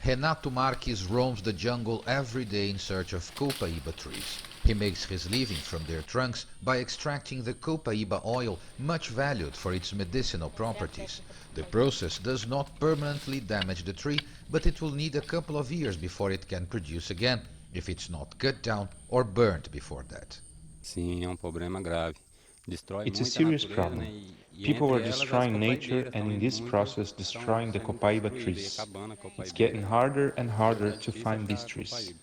Renato Marques roams the jungle every day in search of copaiba trees. He makes his living from their trunks by extracting the copaiba oil, much valued for its medicinal properties. The process does not permanently damage the tree, but it will need a couple of years before it can produce again, if it's not cut down or burnt before that. Sim, é problema grave. It's a serious problem. People are destroying nature and in this process destroying the copaiba trees. It's getting harder and harder to find these trees.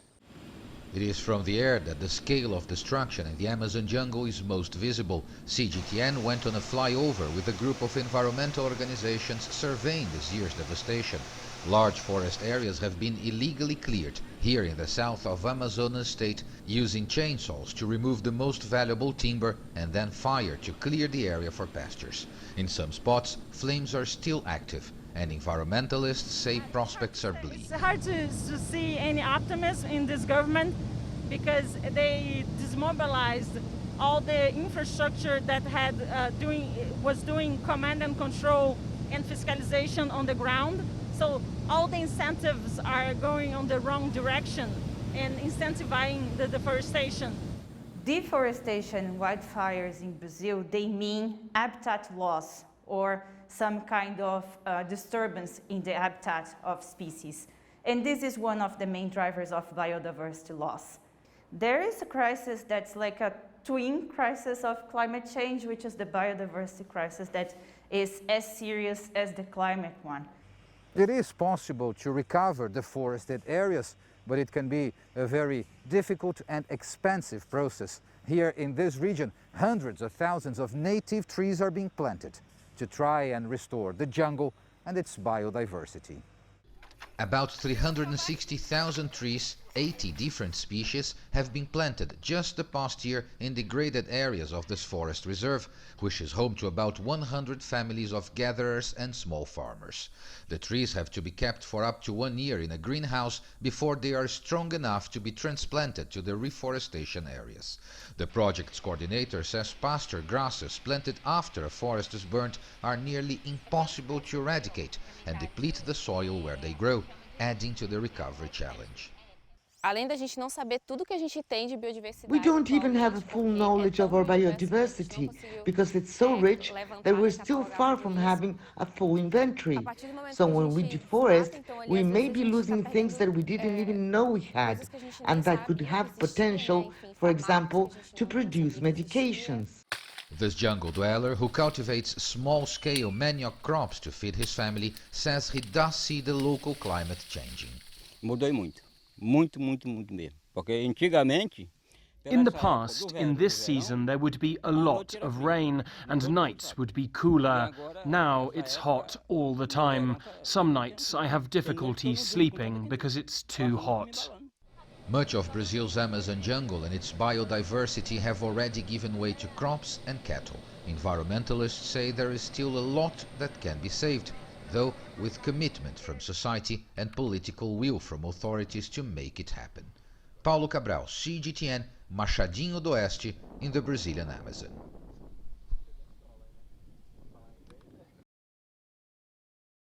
It is from the air that the scale of destruction in the Amazon jungle is most visible. CGTN went on a flyover with a group of environmental organizations surveying this year's devastation. Large forest areas have been illegally cleared here in the south of Amazonas state, using chainsaws to remove the most valuable timber and then fire to clear the area for pastures. In some spots, flames are still active, and environmentalists say prospects are bleak. It's hard to see any optimism in this government because they demobilized all the infrastructure that was doing command and control and fiscalization on the ground. So all the incentives are going on the wrong direction and incentivizing the deforestation. Deforestation and wildfires in Brazil, they mean habitat loss or some kind of disturbance in the habitat of species. And this is one of the main drivers of biodiversity loss. There is a crisis that's like a twin crisis of climate change, which is the biodiversity crisis that is as serious as the climate one. It is possible to recover deforested areas, but it can be a very difficult and expensive process. Here in this region, hundreds of thousands of native trees are being planted to try and restore the jungle and its biodiversity. About 360,000 trees, 80 different species, have been planted just the past year in degraded areas of this forest reserve, which is home to about 100 families of gatherers and small farmers. The trees have to be kept for up to 1 year in a greenhouse before they are strong enough to be transplanted to the reforestation areas. The project's coordinator says pasture grasses planted after a forest is burnt are nearly impossible to eradicate and deplete the soil where they grow, adding to the recovery challenge. Além da gente não saber tudo que a gente tem de biodiversidade. We don't even have a full knowledge of our biodiversity because it's so rich that we're still far from having a full inventory. So when we deforest, we may be losing things that we didn't even know we had, and that could have potential, for example, to produce medications. This jungle dweller, who cultivates small-scale manioc crops to feed his family, says he does see the local climate changing. Mudou muito. Muito mesmo. Porque antigamente in the past, in this season, there would be a lot of rain and nights would be cooler. Now it's hot all the time. Some nights I have difficulty sleeping because it's too hot. Much of Brazil's Amazon jungle and its biodiversity have already given way to crops and cattle. Environmentalists say there is still a lot that can be saved, though with commitment from society and political will from authorities to make it happen. Paulo Cabral, CGTN, Machadinho do Oeste, in the Brazilian Amazon.